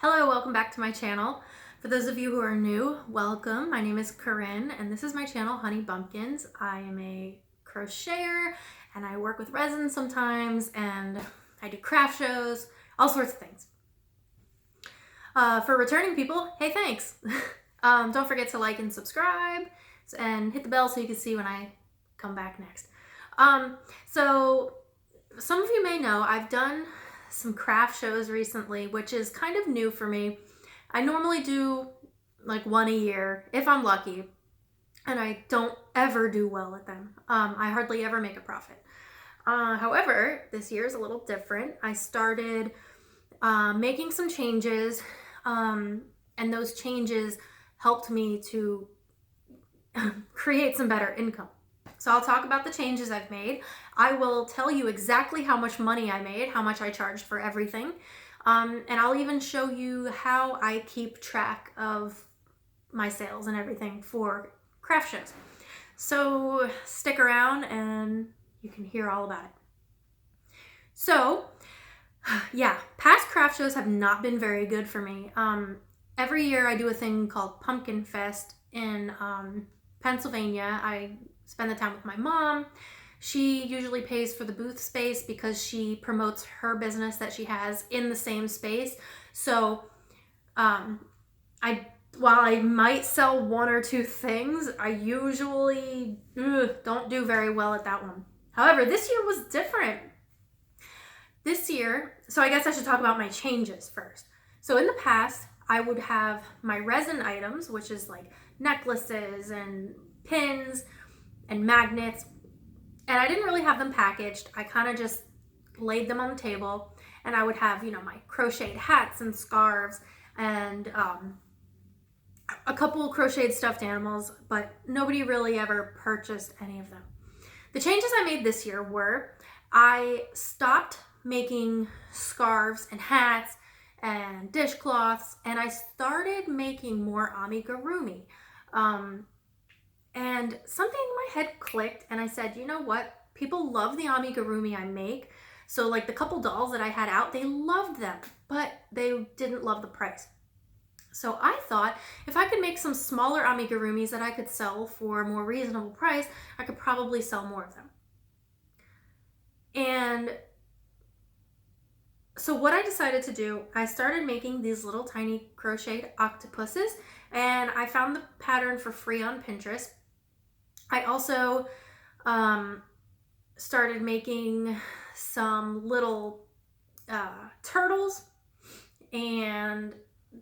Hello, welcome back to my channel. For those of you who are new, welcome. My name is Corinne and this is my channel, Honey Bumpkins. I am a crocheter and I work with resin sometimes and I do craft shows, all sorts of things. For returning people, hey, thanks. Don't forget to like and subscribe and hit the bell so you can see when I come back next. So some of you may know I've done some craft shows recently, which is kind of new for me. I normally do like one a year if I'm lucky, and I don't ever do well at them. I hardly ever make a profit. However, this year is a little different. I started making some changes, and those changes helped me to create some better income. So I'll talk about the changes I've made. I will tell you exactly how much money I made, how much I charged for everything. And I'll even show you how I keep track of my sales and everything for craft shows. So stick around and you can hear all about it. So yeah, past craft shows have not been very good for me. Every year I do a thing called Pumpkin Fest in Pennsylvania. I spend the time with my mom. She usually pays for the booth space because she promotes her business that she has in the same space. So while I might sell one or two things, I usually don't do very well at that one. However, this year was different. This year, so I guess I should talk about my changes first. So in the past, I would have my resin items, which is like necklaces and pins and magnets, and I didn't really have them packaged. I kind of just laid them on the table, and I would have, my crocheted hats and scarves and a couple crocheted stuffed animals, but nobody really ever purchased any of them. The changes I made this year were I stopped making scarves and hats and dishcloths, and I started making more amigurumi. And something in my head clicked and I said, you know what? People love the amigurumi I make. So like the couple dolls that I had out, they loved them, but they didn't love the price. So I thought if I could make some smaller amigurumis that I could sell for a more reasonable price, I could probably sell more of them. And so what I decided to do, I started making these little tiny crocheted octopuses, and I found the pattern for free on Pinterest. I also started making some little turtles, and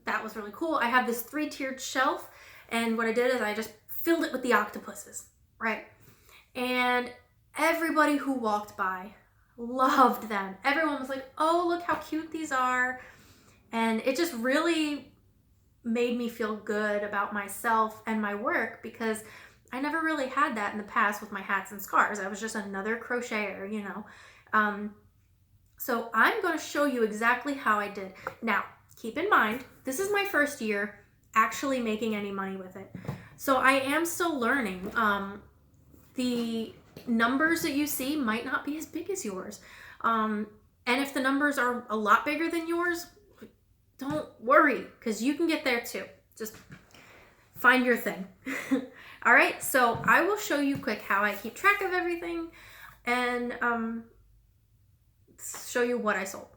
that was really cool. I have this 3-tiered shelf, and what I did is I just filled it with the octopuses, right? And everybody who walked by loved them. Everyone was like, oh, look how cute these are. And it just really made me feel good about myself and my work, because I never really had that in the past with my hats and scarves. I was just another crocheter, So I'm going to show you exactly how I did. Now, keep in mind, this is my first year actually making any money with it. So I am still learning. The numbers that you see might not be as big as yours. And if the numbers are a lot bigger than yours, don't worry, because you can get there too. Just find your thing. All right, so I will show you quick how I keep track of everything and show you what I sold.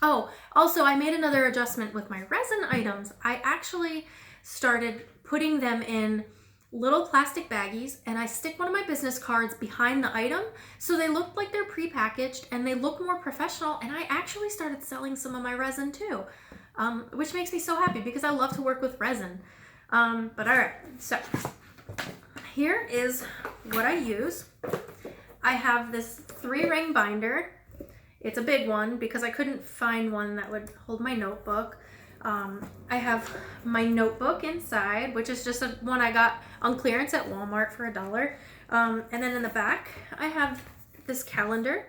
Oh, also I made another adjustment with my resin items. I actually started putting them in little plastic baggies, and I stick one of my business cards behind the item so they look like they're pre-packaged and they look more professional, and I actually started selling some of my resin too, which makes me so happy because I love to work with resin. But all right, so here is what I use. I have this 3-ring binder. It's a big one because I couldn't find one that would hold my notebook. I have my notebook inside, which is just one I got on clearance at Walmart for $1. And then in the back, I have this calendar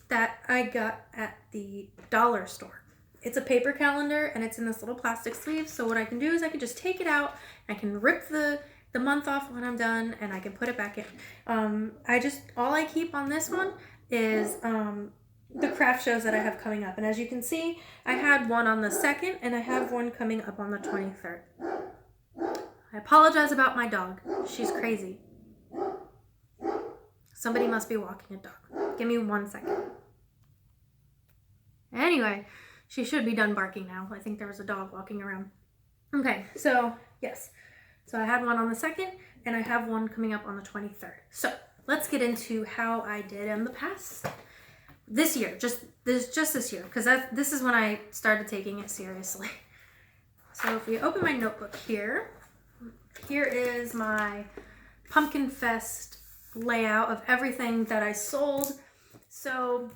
that I got at the dollar store. It's a paper calendar and it's in this little plastic sleeve. So what I can do is I can just take it out, I can rip the month off when I'm done, and I can put it back in. All I keep on this one is the craft shows that I have coming up. And as you can see, I had one on the 2nd and I have one coming up on the 23rd. I apologize about my dog. She's crazy. Somebody must be walking a dog. Give me 1 second. Anyway, she should be done barking now. I think there was a dog walking around. Okay, so yes. So I had one on the 2nd and I have one coming up on the 23rd. So let's get into how I did in the past. This year, just this year, because this is when I started taking it seriously. So if we open my notebook here is my Pumpkin Fest layout of everything that I sold. So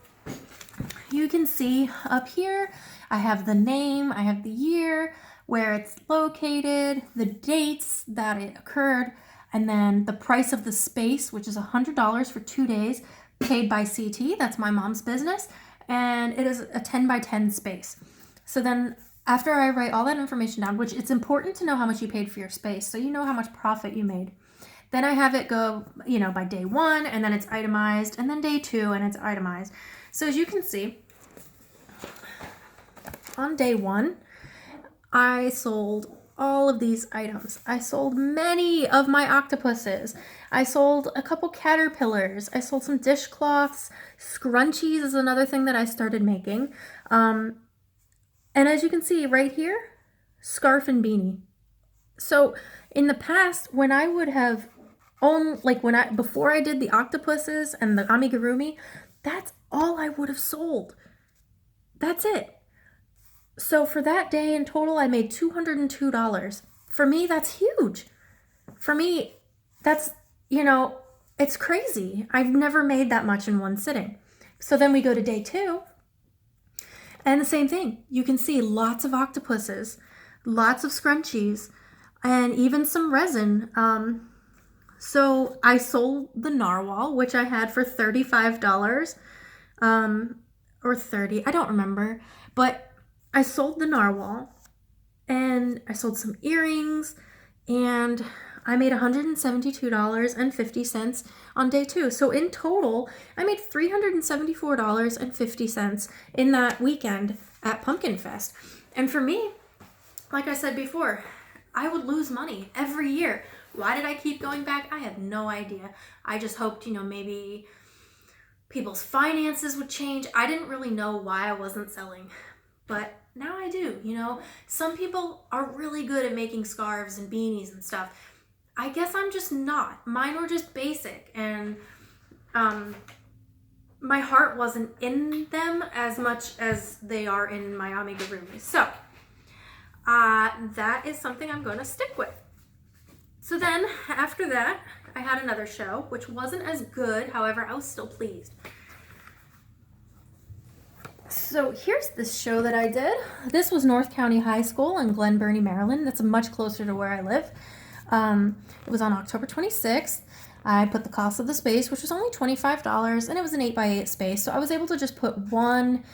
you can see up here, I have the name, I have the year, where it's located, the dates that it occurred, and then the price of the space, which is $100 for 2 days, paid by CT. That's my mom's business. And it is a 10 by 10 space. So then after I write all that information down, which it's important to know how much you paid for your space, so you know how much profit you made. Then I have it go, by day 1, and then it's itemized, and then day 2, and it's itemized. So as you can see, on day 1, I sold all of these items. I sold many of my octopuses. I sold a couple caterpillars. I sold some dishcloths. Scrunchies is another thing that I started making. And as you can see right here, scarf and beanie. So in the past, when I would have before I did the octopuses and the amigurumi, that's all I would have sold. That's it. So for that day in total, I made $202. For me, that's huge. For me, that's, it's crazy. I've never made that much in one sitting. So then we go to day 2, and the same thing. You can see lots of octopuses, lots of scrunchies, and even some resin. So I sold the narwhal, which I had for $35, or 30, I don't remember, but I sold the narwhal, and I sold some earrings, and I made $172.50 on day 2. So in total, I made $374.50 in that weekend at Pumpkin Fest. And for me, like I said before, I would lose money every year. Why did I keep going back? I have no idea. I just hoped, maybe people's finances would change. I didn't really know why I wasn't selling. But now I do, Some people are really good at making scarves and beanies and stuff. I guess I'm just not. Mine were just basic, and my heart wasn't in them as much as they are in my amigurumi. So that is something I'm going to stick with. So then after that, I had another show, which wasn't as good. However, I was still pleased. So here's this show that I did. This was North County High School in Glen Burnie, Maryland. That's much closer to where I live. It was on October 26th. I put the cost of the space, which was only $25, and it was an 8x8 space. So I was able to just put one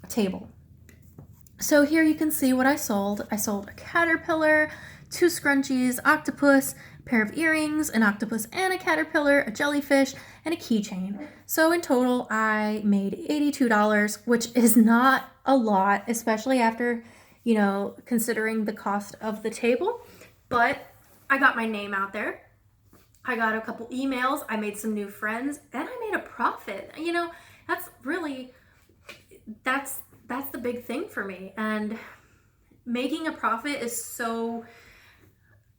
table. So here you can see what I sold. I sold a caterpillar, 2 scrunchies, octopus, a pair of earrings, an octopus and a caterpillar, a jellyfish, and a keychain. So in total, I made $82, which is not a lot, especially after, considering the cost of the table. But I got my name out there. I got a couple emails. I made some new friends, and I made a profit. That's really, that's the big thing for me. And making a profit is so,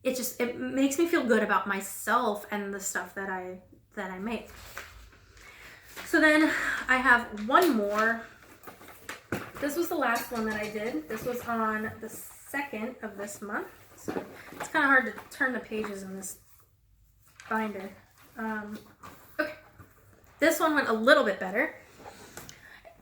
it makes me feel good about myself and the stuff that I make. So then I have one more. This was the last one that I did. This was on the 2nd of this month. So it's kind of hard to turn the pages in this binder. Okay. This one went a little bit better.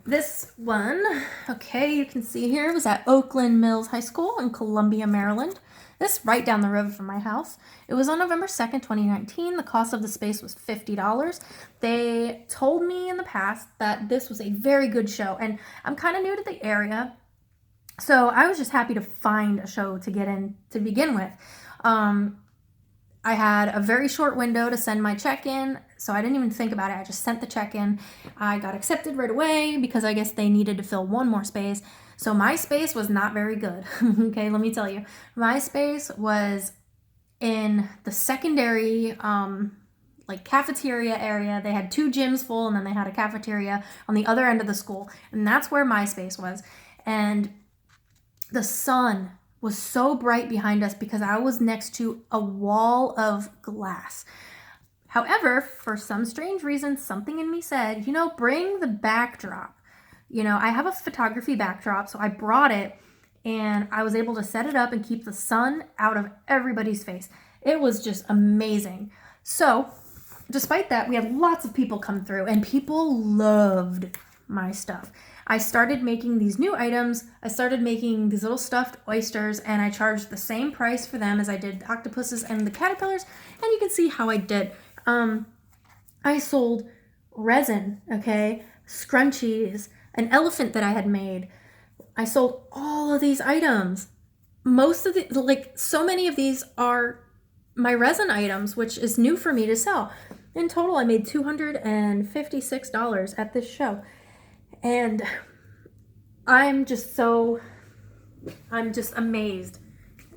This one, okay, you can see here, was at Oakland Mills High School in Columbia, Maryland. This right down the road from my house. It was on November 2nd, 2019. The cost of the space was $50. They told me in the past that this was a very good show, and I'm kind of new to the area, so I was just happy to find a show to get in to begin with. I had a very short window to send my check in, so I didn't even think about it. I just sent the check in. I got accepted right away because I guess they needed to fill one more space. So my space was not very good. Okay, let me tell you. My space was in the secondary like cafeteria area. They had 2 gyms full, and then they had a cafeteria on the other end of the school, and that's where my space was. And the sun was so bright behind us because I was next to a wall of glass. However, for some strange reason, something in me said, bring the backdrop. I have a photography backdrop, so I brought it, and I was able to set it up and keep the sun out of everybody's face. It was just amazing. So, despite that, we had lots of people come through, and people loved my stuff. I started making these new items. I started making these little stuffed oysters, and I charged the same price for them as I did the octopuses and the caterpillars, and you can see how I did. I sold resin, okay, scrunchies, an elephant that I had made. I sold all of these items. Most of so many of these are my resin items, which is new for me to sell. In total, I made $256 at this show. And I'm just amazed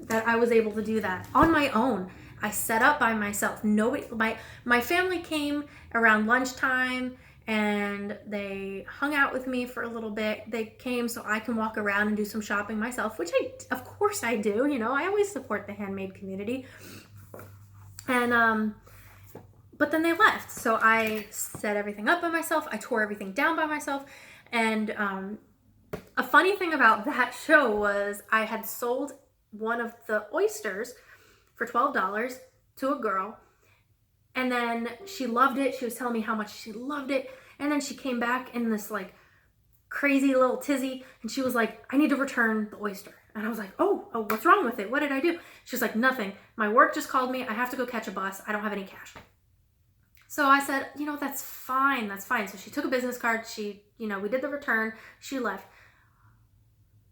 that I was able to do that on my own. I set up by myself. My family came around lunchtime and they hung out with me for a little bit. They came so I can walk around and do some shopping myself, which of course I do. I always support the handmade community. And but then they left. So I set everything up by myself. I tore everything down by myself. And a funny thing about that show was I had sold one of the oysters for $12 to a girl. And then she loved it. She was telling me how much she loved it. And then she came back in this like crazy little tizzy. And she was like, I need to return the oyster. And I was like, oh, what's wrong with it? What did I do? She was like, nothing. My work just called me. I have to go catch a bus. I don't have any cash. So I said, that's fine. That's fine. So she took a business card. We did the return. She left.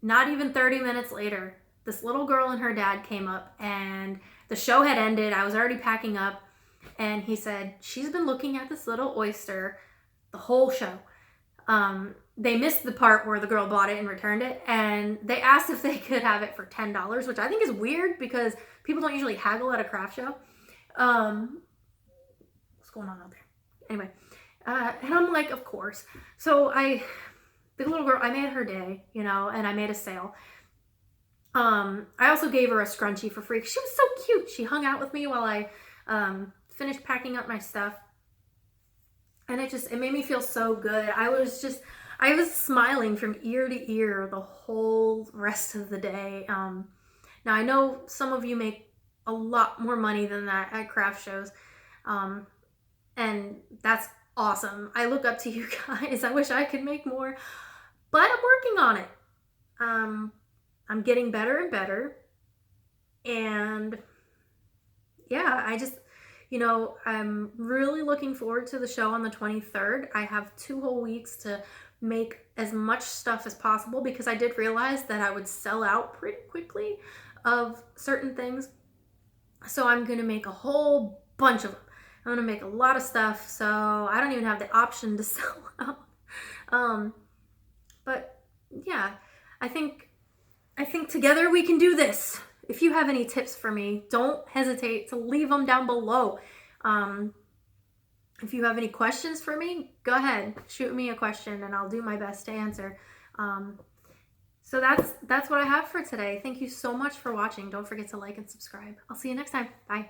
Not even 30 minutes later, this little girl and her dad came up, and the show had ended. I was already packing up, and he said, she's been looking at this little oyster the whole show. They missed the part where the girl bought it and returned it, and they asked if they could have it for $10, which I think is weird because people don't usually haggle at a craft show. What's going on out there? Anyway, and I'm like, of course. So the little girl, I made her day, and I made a sale. I also gave her a scrunchie for free. She was so cute. She hung out with me while I finished packing up my stuff. And it made me feel so good. I was smiling from ear to ear the whole rest of the day. Now I know some of you make a lot more money than that at craft shows. And that's awesome. I look up to you guys. I wish I could make more, but I'm working on it. I'm getting better and better. And yeah, I'm really looking forward to the show on the 23rd. I have 2 whole weeks to make as much stuff as possible because I did realize that I would sell out pretty quickly of certain things. So I'm going to make a whole bunch of them. I'm going to make a lot of stuff, so I don't even have the option to sell out. But yeah, I think together we can do this. If you have any tips for me, don't hesitate to leave them down below. If you have any questions for me, go ahead, shoot me a question and I'll do my best to answer. So that's what I have for today. Thank you so much for watching. Don't forget to like and subscribe. I'll see you next time. Bye.